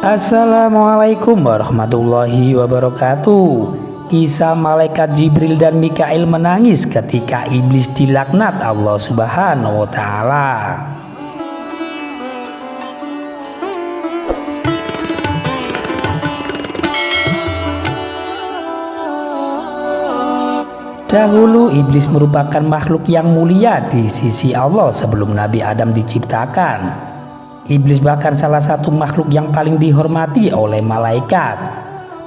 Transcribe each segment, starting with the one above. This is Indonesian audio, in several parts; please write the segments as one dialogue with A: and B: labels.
A: Assalamualaikum warahmatullahi wabarakatuh. Kisah malaikat Jibril dan Mikail menangis ketika iblis dilaknat Allah Subhanahu wa taala. Dahulu iblis merupakan makhluk yang mulia di sisi Allah sebelum Nabi Adam diciptakan. Iblis bahkan salah satu makhluk yang paling dihormati oleh malaikat.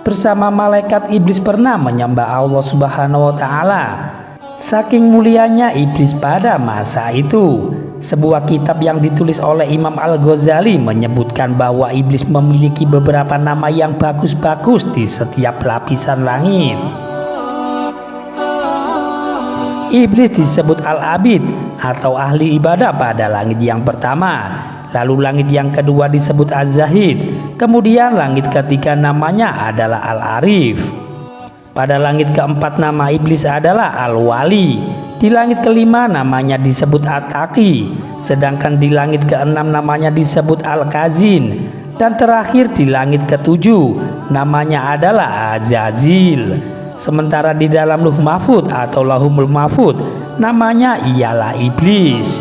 A: Bersama malaikat, iblis pernah menyembah Allah Subhanahu wa taala. Saking mulianya iblis pada masa itu, sebuah kitab yang ditulis oleh Imam Al-Ghazali menyebutkan bahwa iblis memiliki beberapa nama yang bagus-bagus di setiap lapisan langit. Iblis disebut Al-Abid atau ahli ibadah pada langit yang pertama. Lalu langit yang kedua disebut Az-Zahid. Kemudian langit ketiga namanya adalah Al-Arif. Pada langit keempat nama iblis adalah Al-Wali. Di langit kelima namanya disebut At-Taqi. Sedangkan di langit keenam namanya disebut Al-Kazin. Dan terakhir di langit ketujuh namanya adalah Azazil. Sementara di dalam Lauh Mahfud atau Lauhul Mahfud namanya ialah iblis.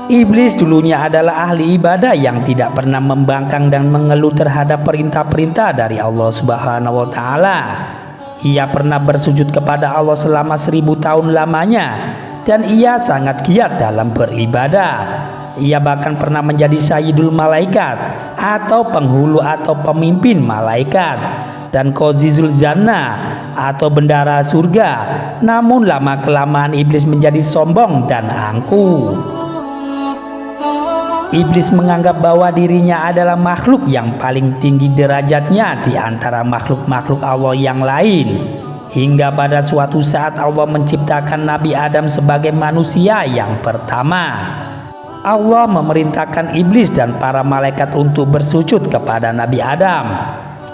A: Iblis dulunya adalah ahli ibadah yang tidak pernah membangkang dan mengeluh terhadap perintah-perintah dari Allah Subhanahu wa taala. Ia pernah bersujud kepada Allah selama 1000 tahun lamanya dan ia sangat giat dalam beribadah. Ia bahkan pernah menjadi Sayyidul Malaikat atau penghulu atau pemimpin malaikat dan Qazizul Jannah atau bendara surga. Namun lama-kelamaan iblis menjadi sombong dan angkuh. Iblis menganggap bahwa dirinya adalah makhluk yang paling tinggi derajatnya di antara makhluk-makhluk Allah yang lain. Hingga pada suatu saat Allah menciptakan Nabi Adam sebagai manusia yang pertama. Allah memerintahkan iblis dan para malaikat untuk bersujud kepada Nabi Adam.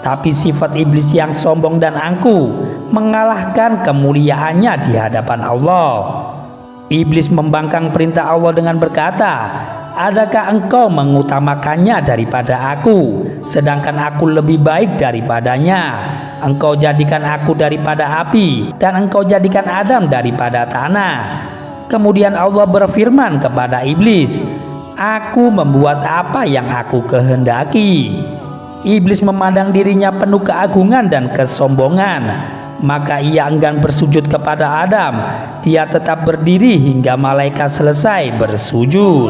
A: Tapi sifat iblis yang sombong dan angkuh mengalahkan kemuliaannya di hadapan Allah. Iblis membangkang perintah Allah dengan berkata, "Adakah engkau mengutamakannya daripada aku, sedangkan aku lebih baik daripadanya? Engkau jadikan aku daripada api, dan engkau jadikan Adam daripada tanah." Kemudian Allah berfirman kepada iblis, "Aku membuat apa yang aku kehendaki." Iblis memandang dirinya penuh keagungan dan kesombongan. Maka ia enggan bersujud kepada Adam. Dia tetap berdiri hingga malaikat selesai bersujud.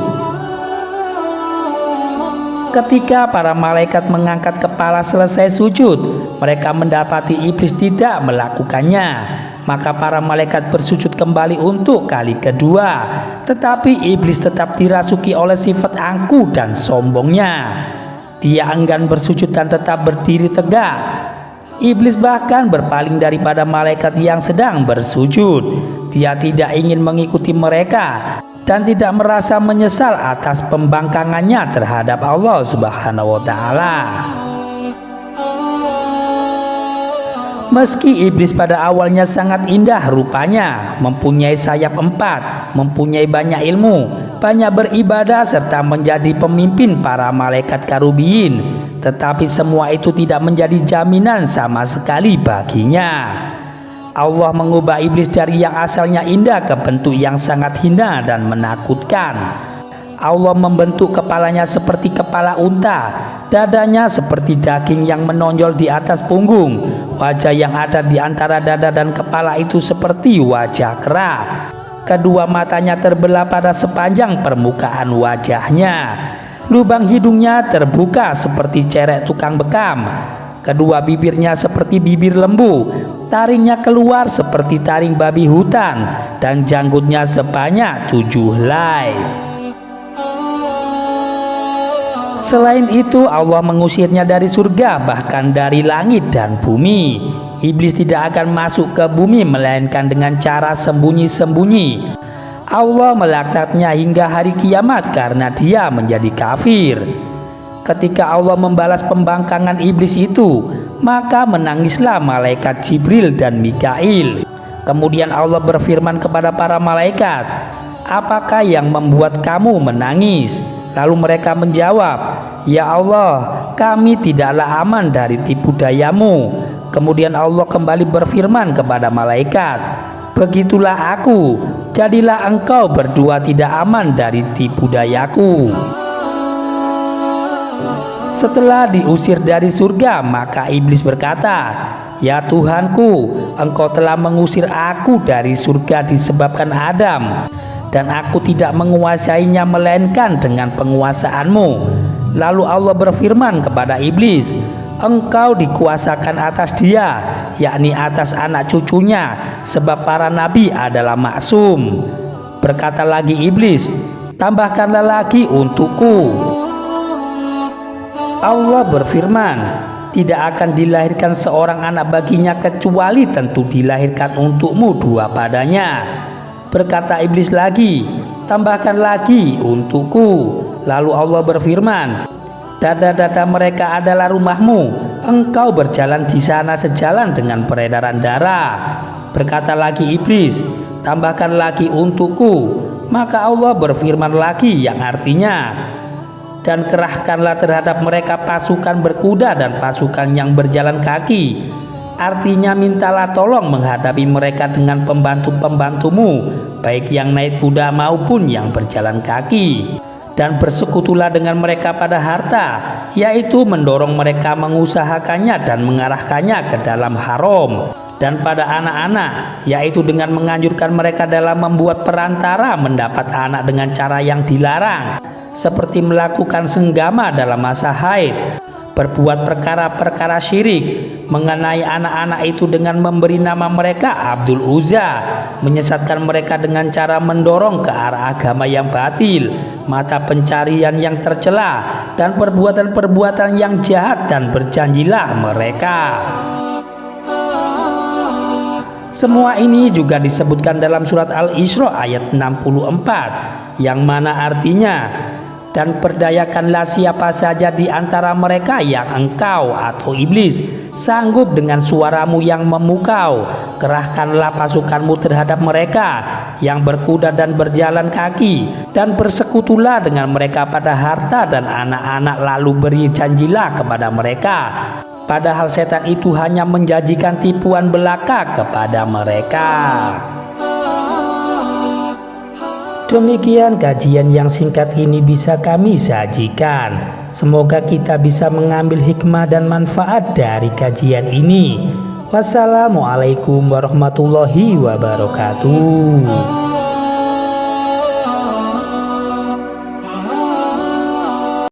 A: Ketika para malaikat mengangkat kepala selesai sujud, mereka mendapati iblis tidak melakukannya. Maka para malaikat bersujud kembali untuk kali kedua. Tetapi iblis tetap dirasuki oleh sifat angkuh dan sombongnya. Dia enggan bersujud dan tetap berdiri tegak. Iblis bahkan berpaling daripada malaikat yang sedang bersujud. Dia tidak ingin mengikuti mereka dan tidak merasa menyesal atas pembangkangannya terhadap Allah Subhanahu wa taala. Meski iblis pada awalnya sangat indah rupanya, mempunyai sayap 4, mempunyai banyak ilmu, banyak beribadah serta menjadi pemimpin para malaikat karubiyin, tetapi semua itu tidak menjadi jaminan sama sekali baginya. Allah mengubah iblis dari yang asalnya indah ke bentuk yang sangat hina dan menakutkan. Allah membentuk kepalanya seperti kepala unta, dadanya seperti daging yang menonjol di atas punggung, wajah yang ada di antara dada dan kepala itu seperti wajah kera. Kedua matanya terbelah pada sepanjang permukaan wajahnya. Lubang hidungnya terbuka seperti cerek tukang bekam. Kedua bibirnya seperti bibir lembu. Taringnya keluar seperti taring babi hutan. Dan janggutnya sebanyak 7 helai. Selain itu Allah mengusirnya dari surga, bahkan dari langit dan bumi. Iblis tidak akan masuk ke bumi melainkan dengan cara sembunyi-sembunyi. Allah melaknatnya hingga hari kiamat karena dia menjadi kafir. Ketika Allah membalas pembangkangan iblis itu, maka menangislah malaikat Jibril dan Mikail. Kemudian Allah berfirman kepada para malaikat, "Apakah yang membuat kamu menangis?" Lalu mereka menjawab, "Ya Allah, kami tidaklah aman dari tipu dayamu." Kemudian Allah kembali berfirman kepada malaikat, "Begitulah aku, jadilah engkau berdua tidak aman dari tipu dayaku." Setelah diusir dari surga, maka iblis berkata, "Ya Tuhanku, engkau telah mengusir aku dari surga disebabkan Adam, dan aku tidak menguasainya melainkan dengan penguasaanmu." Lalu Allah berfirman kepada iblis, "Engkau dikuasakan atas dia, yakni atas anak cucunya, sebab para nabi adalah maksum." Berkata lagi iblis, "Tambahkanlah lagi untukku." Allah berfirman, "Tidak akan dilahirkan seorang anak baginya kecuali tentu dilahirkan untukmu dua padanya." Berkata iblis lagi, "Tambahkan lagi untukku." Lalu Allah berfirman, "Dada-dada mereka adalah rumahmu, engkau berjalan di sana sejalan dengan peredaran darah." Berkata lagi iblis, "Tambahkan lagi untukku." Maka Allah berfirman lagi yang artinya, "Dan kerahkanlah terhadap mereka pasukan berkuda dan pasukan yang berjalan kaki." Artinya mintalah tolong menghadapi mereka dengan pembantu-pembantumu, baik yang naik kuda maupun yang berjalan kaki. Dan bersekutulah dengan mereka pada harta, yaitu mendorong mereka mengusahakannya dan mengarahkannya ke dalam haram. Dan pada anak-anak, yaitu dengan menganjurkan mereka dalam membuat perantara mendapat anak dengan cara yang dilarang, seperti melakukan senggama dalam masa haid, berbuat perkara-perkara syirik, mengenai anak-anak itu dengan memberi nama mereka Abdul Uzza, menyesatkan mereka dengan cara mendorong ke arah agama yang batil, mata pencarian yang tercela, dan perbuatan-perbuatan yang jahat, dan berjanjilah mereka. Semua ini juga disebutkan dalam surat Al-Isra ayat 64, yang mana artinya, "Dan perdayakanlah siapa saja di antara mereka yang engkau atau iblis sanggup dengan suaramu yang memukau. Kerahkanlah pasukanmu terhadap mereka yang berkuda dan berjalan kaki, dan bersekutulah dengan mereka pada harta dan anak-anak, lalu beri janjilah kepada mereka. Padahal setan itu hanya menjanjikan tipuan belaka kepada mereka." Demikian kajian yang singkat ini bisa kami sajikan. Semoga kita bisa mengambil hikmah dan manfaat dari kajian ini. Wassalamualaikum warahmatullahi wabarakatuh.